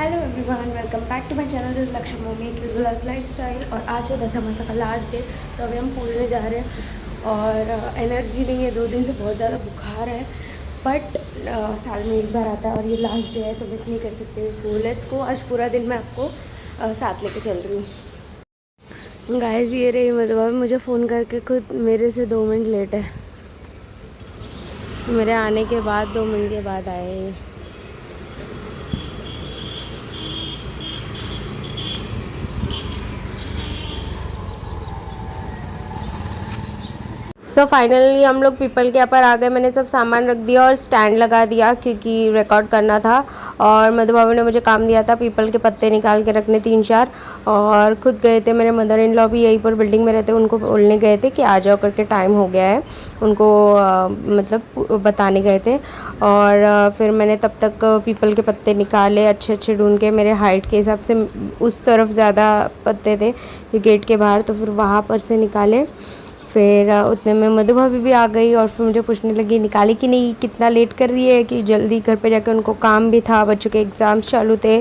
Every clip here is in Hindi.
Hello everyone, welcome back to my channel. This Lakshya mummy क्यूबुलस लाइफस्टाइल। और आज है 10 का लास्ट डे, तो अभी हम पूल में जा रहे हैं और एनर्जी नहीं है। 2 दिन से बहुत ज़्यादा बुखार है, बट साल में एक बार आता है और ये लास्ट डे है तो मिस नहीं कर सकते। So let's go. आज पूरा दिन मैं आपको साथ लेके चल रही हूँ। गाइस, ये रही मतलब मुझे फ़ोन करके खुद मेरे से 2 मिनट लेट है। मेरे आने के बाद 2 मिनट के बाद आए हैं। सो फाइनली हम लोग पीपल के यहाँ पर आ गए। मैंने सब सामान रख दिया और स्टैंड लगा दिया क्योंकि रिकॉर्ड करना था। और मधु बाबू ने मुझे काम दिया था पीपल के पत्ते निकाल के रखने 3-4। और खुद गए थे, मेरे मदर इन लॉ भी यहीं पर बिल्डिंग में रहते, उनको बोलने गए थे कि आ जाओ करके, टाइम हो गया है। उनको मतलब बताने गए थे। और फिर मैंने तब तक पीपल के पत्ते निकाले अच्छे अच्छे ढूंढ के। मेरे हाइट के हिसाब से उस तरफ ज़्यादा पत्ते थे गेट के बाहर, तो फिर वहाँ पर से निकाले। फिर उतने में मधु भाभी भी आ गई और फिर मुझे पूछने लगी निकाली कि नहीं, कितना लेट कर रही है, कि जल्दी घर पे जाके उनको काम भी था। बच्चों के एग्ज़ाम्स चालू थे,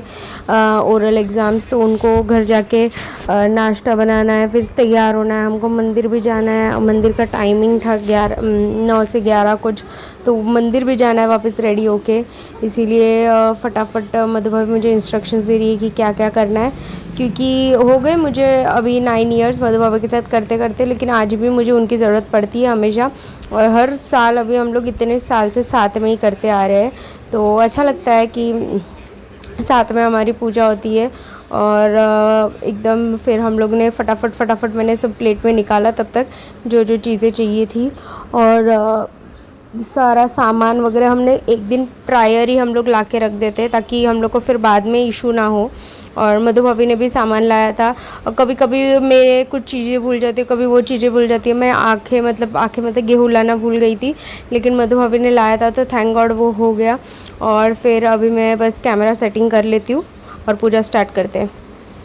ओरल एग्ज़ाम्स, तो उनको घर जाके नाश्ता बनाना है, फिर तैयार होना है। हमको मंदिर भी जाना है। मंदिर का टाइमिंग था 9 से 11 कुछ, तो मंदिर भी जाना है वापस रेडी होके। इसीलिए फटाफट मधु भाभी मुझे इंस्ट्रक्शंस दे रही है कि क्या क्या करना है, क्योंकि हो गए मुझे अभी 9 ईयर्स मधु बाबा के साथ करते करते, लेकिन आज भी मुझे उनकी ज़रूरत पड़ती है हमेशा। और हर साल अभी हम लोग इतने साल से साथ में ही करते आ रहे हैं, तो अच्छा लगता है कि साथ में हमारी पूजा होती है। और एकदम फिर हम लोग ने फटाफट मैंने सब प्लेट में निकाला तब तक जो जो चीज़ें चाहिए थी। और सारा सामान वगैरह हमने एक दिन प्रायर ही हम लोग ला के रख देते ताकि हम लोग को फिर बाद में इशू ना हो। और मधु भाभी ने भी सामान लाया था। और कभी कभी मेरे कुछ चीज़ें भूल जाती है, कभी वो चीज़ें भूल जाती है। मैं आँखें मतलब गेहूँ लाना भूल गई थी, लेकिन मधु भाभी ने लाया था तो थैंक गॉड वो हो गया। और फिर अभी मैं बस कैमरा सेटिंग कर लेती हूँ और पूजा स्टार्ट करते हैं।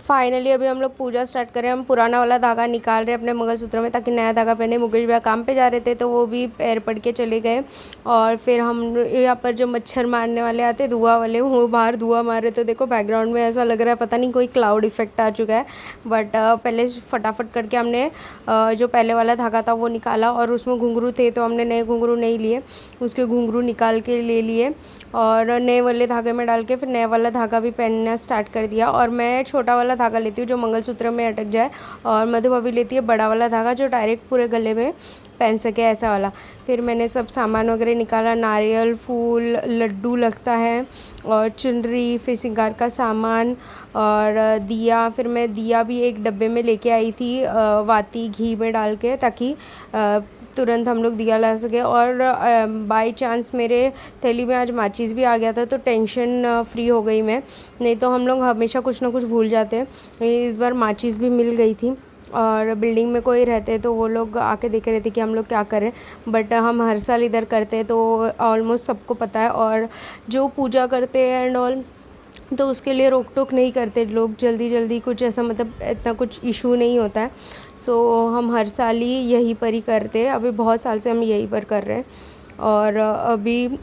फाइनली अभी हम लोग पूजा स्टार्ट करें। हम पुराना वाला धागा निकाल रहे हैं अपने मंगलसूत्र में ताकि नया धागा पहने। मुकेश भैया काम पे जा रहे थे तो वो भी पैर पड़ के चले गए। और फिर हम यहाँ पर जो मच्छर मारने वाले आते, धुआं वाले, वो बाहर धुआं मार रहे। तो देखो बैकग्राउंड में ऐसा लग रहा है पता नहीं कोई क्लाउड इफेक्ट आ चुका है। बट पहले फटाफट करके हमने जो पहले वाला धागा था वो निकाला। और उसमें घुंघरू थे तो हमने नए घुंघरू नहीं लिए, उसके घुंघरू निकाल के ले लिए और नए वाले धागे में डाल के फिर नया वाला धागा भी पहनना स्टार्ट कर दिया। और मैं छोटा वाला धागा लेती हूँ जो मंगलसूत्र में अटक जाए, और मधु भाभी लेती है बड़ा वाला धागा जो डायरेक्ट पूरे गले में पहन सके, ऐसा वाला। फिर मैंने सब सामान वगैरह निकाला, नारियल, फूल, लड्डू लगता है, और चुनरी, फिर श्रृंगार का सामान और दिया। फिर मैं दिया भी एक डब्बे में लेके आई थी वाती घी में डाल के, ताकि तुरंत हम लोग दिया ला सके। और बाय चांस मेरे थैली में आज माचिस भी आ गया था तो टेंशन फ्री हो गई मैं, नहीं तो हम लोग हमेशा कुछ ना कुछ भूल जाते हैं। इस बार माचिस भी मिल गई थी। और बिल्डिंग में कोई रहते तो वो लोग आके देख रहे थे कि हम लोग क्या करें, बट हम हर साल इधर करते हैं तो ऑलमोस्ट सबको पता है। और जो पूजा करते हैं एंड ऑल, तो उसके लिए रोक टोक नहीं करते लोग जल्दी जल्दी, कुछ ऐसा मतलब इतना कुछ इशू नहीं होता है। सो हम हर साल ही यहीं पर ही करते हैं। अभी बहुत साल से हम यहीं पर कर रहे हैं। और अभी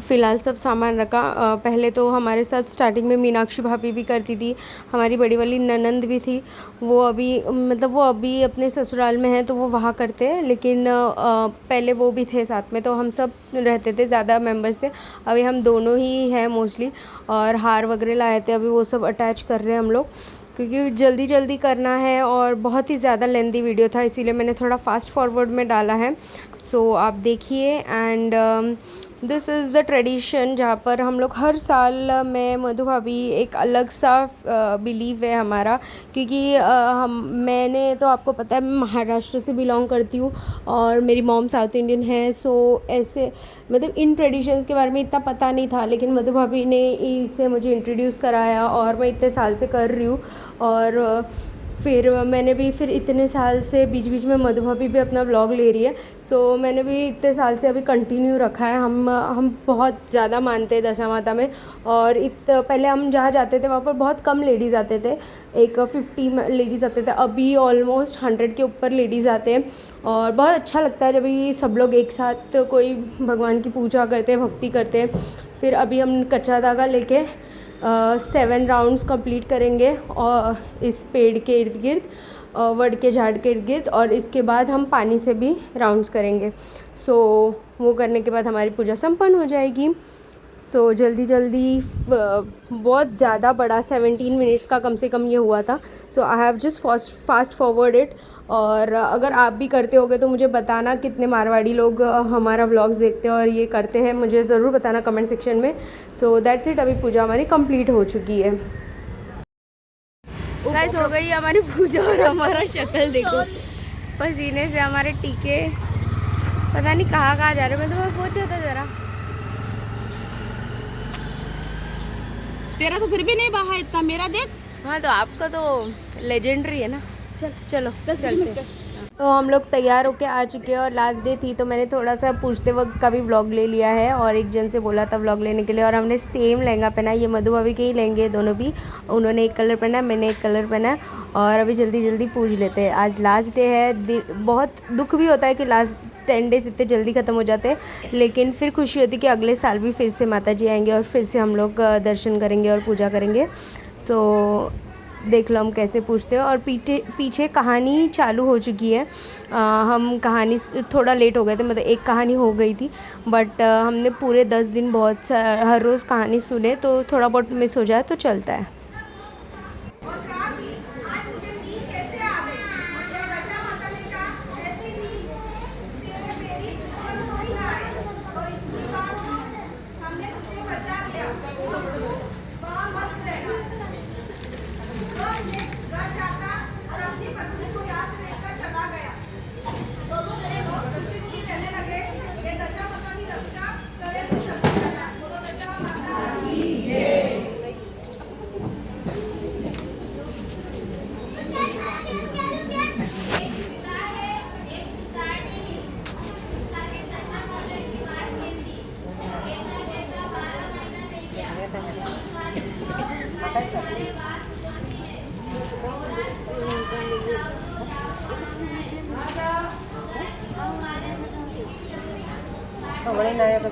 फ़िलहाल सब सामान रखा। पहले तो हमारे साथ स्टार्टिंग में मीनाक्षी भाभी भी करती थी, हमारी बड़ी वाली ननंद भी थी। वो अभी अपने ससुराल में है तो वो वहाँ करते हैं, लेकिन पहले वो भी थे साथ में, तो हम सब रहते थे, ज़्यादा मेंबर्स थे। अभी हम दोनों ही हैं मोस्टली। और हार वगैरह लाए थे, अभी वो सब अटैच कर रहे हैं हम लोग, क्योंकि जल्दी जल्दी करना है और बहुत ही ज़्यादा लेंथी वीडियो था, इसीलिए मैंने थोड़ा फास्ट फॉरवर्ड में डाला है। सो आप देखिए। And this is the tradition जहाँ पर हम लोग हर साल, मैं मधु भाभी, एक अलग सा बिलीव है हमारा, क्योंकि मैंने तो आपको पता है मैं महाराष्ट्र से बिलोंग करती हूँ और मेरी मॉम साउथ इंडियन है। सो ऐसे मतलब इन ट्रेडिशंस के बारे में इतना पता नहीं था, लेकिन मधु भाभी ने इससे मुझे इंट्रोड्यूस कराया और मैं इतने साल से कर रही हूँ। और फिर मैंने भी फिर इतने साल से बीच बीच में मधु भाभी भी अपना व्लॉग ले रही है। सो मैंने भी इतने साल से अभी कंटिन्यू रखा है। हम बहुत ज़्यादा मानते हैं दशा माता में। और पहले हम जहाँ जाते थे वहाँ पर बहुत कम लेडीज़ आते थे, एक 50 लेडीज़ आते थे। अभी ऑलमोस्ट 100 के ऊपर लेडीज़ आते हैं और बहुत अच्छा लगता है जब ये सब लोग एक साथ कोई भगवान की पूजा करते हैं, भक्ति करते हैं। फिर अभी हम कच्चा धागा लेके 7 राउंड्स कंप्लीट करेंगे और इस पेड़ के इर्द गिर्द, वड के झाड़ के इर्द गिर्द, और इसके बाद हम पानी से भी राउंड्स करेंगे। सो वो करने के बाद हमारी पूजा संपन्न हो जाएगी। सो जल्दी जल्दी बहुत ज़्यादा बड़ा 17 मिनट्स का कम से कम ये हुआ था। So I have just fast forward it. और अगर आप भी करते होगे तो मुझे बताना कितने मारवाड़ी लोग हमारा व्लॉग्स देखते हैं और ये करते हैं, मुझे ज़रूर बताना कमेंट सेक्शन में। सो दैट्स इट, अभी पूजा हमारी कंप्लीट हो चुकी है। गाइस हो गई हमारी पूजा और हमारा शक्ल देखो, पसीने से हमारे टीके पता नहीं कहाँ कहाँ जा रहे हैं। मैं तुम्हें पूछा था ज़रा, तेरा तो फिर भी नहीं बहा इतना, मेरा देख। हाँ तो आपका तो लेजेंडरी है ना। चलो चलते। तो हम लोग तैयार होके आ चुके हैं और लास्ट डे थी तो मैंने थोड़ा सा पूछते वक्त का भी व्लॉग ले लिया है और एक जन से बोला था व्लॉग लेने के लिए। और हमने सेम लहंगा पहना है, ये मधु भाभी के ही लहंगे दोनों भी। उन्होंने एक कलर पहना है, मैंने एक कलर पहना है। और अभी जल्दी जल्दी पूछ लेते हैं, आज लास्ट डे है। बहुत दुख भी होता है कि लास्ट 10 डेज़ इतने जल्दी ख़त्म हो जाते हैं, लेकिन फिर खुशी होती है कि अगले साल भी फिर से माता जी आएंगे और फिर से हम लोग दर्शन करेंगे और पूजा करेंगे। सो देख लो हम कैसे पूछते हैं। और पीछे कहानी चालू हो चुकी है। हम कहानी थोड़ा लेट हो गए थे, मतलब एक कहानी हो गई थी, बट हमने पूरे 10 दिन हर रोज़ कहानी सुने, तो थोड़ा बहुत मिस हो जाए तो चलता है। सगळे नाही आता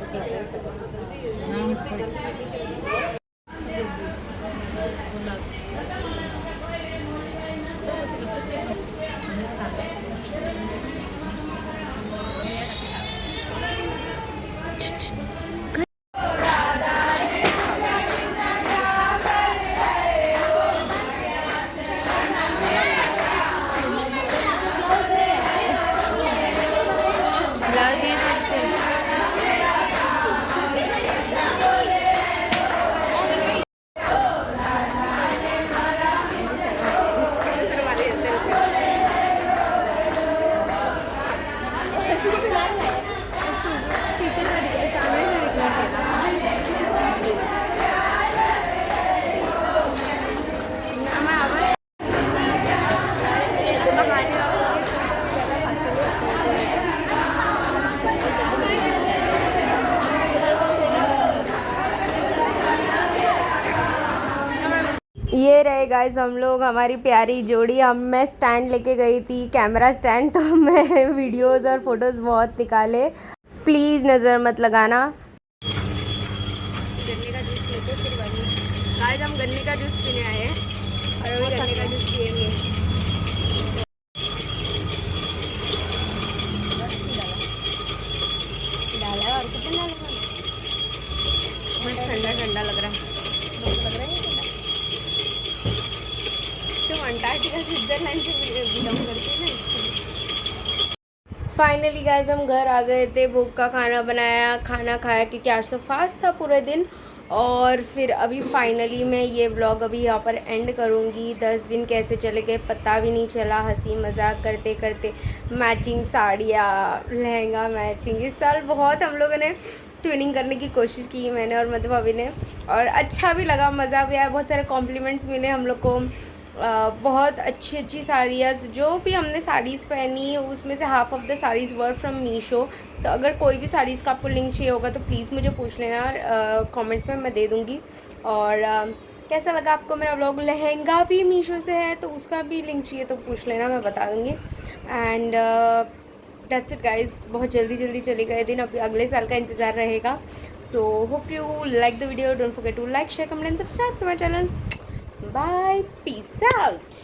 ये रहे गाइस हम लोग, हमारी प्यारी जोड़ी। अब मैं स्टैंड लेके गई थी, कैमरा स्टैंड, तो मैं वीडियोस और फोटोज़ बहुत निकाले, प्लीज़ नज़र मत लगाना। गन्ने का जूस लेते फिर वही गाइस, हम गन्ने का जूस पीने आए हैं और अभी गन्ने का जूस पिएंगे। डाला और कितना ठंडा ठंडा लग रहा है। अंटार्कटिका स्विट्जरलैंड से बिलोंग करती है ना। फाइनली गाइस हम घर आ गए थे, भूख का खाना बनाया, खाना खाया क्योंकि आज तो फास्ट था पूरे दिन। और फिर अभी फाइनली मैं ये व्लॉग अभी यहाँ पर एंड करूँगी। 10 दिन कैसे चले गए पता भी नहीं चला, हंसी मजाक करते करते। मैचिंग साड़ियाँ, लहंगा मैचिंग, इस साल बहुत हम लोगों ने ट्विनिंग करने की कोशिश की, मैंने और मधु भाभी ने, और अच्छा भी लगा, मज़ा भी आया। बहुत सारे कॉम्प्लीमेंट्स मिले हम लोग को। बहुत अच्छी अच्छी साड़ियाँ, जो भी हमने साड़ीज़ पहनी उसमें से half of the saris were from Meesho. तो अगर कोई भी साड़ीज़ का आपको लिंक चाहिए होगा तो प्लीज़ मुझे पूछ लेना, कमेंट्स में मैं दे दूँगी। और कैसा लगा आपको मेरा व्लॉग? लहंगा भी मीशो से है तो उसका भी लिंक चाहिए तो पूछ लेना, मैं बता दूँगी। एंड दैट्स इट गाइस, बहुत जल्दी जल्दी चले गए दिन, अभी अगले साल का इंतज़ार रहेगा. So hope you like the video. Don't forget to like, share, comment and subscribe to my channel. Bye, peace out.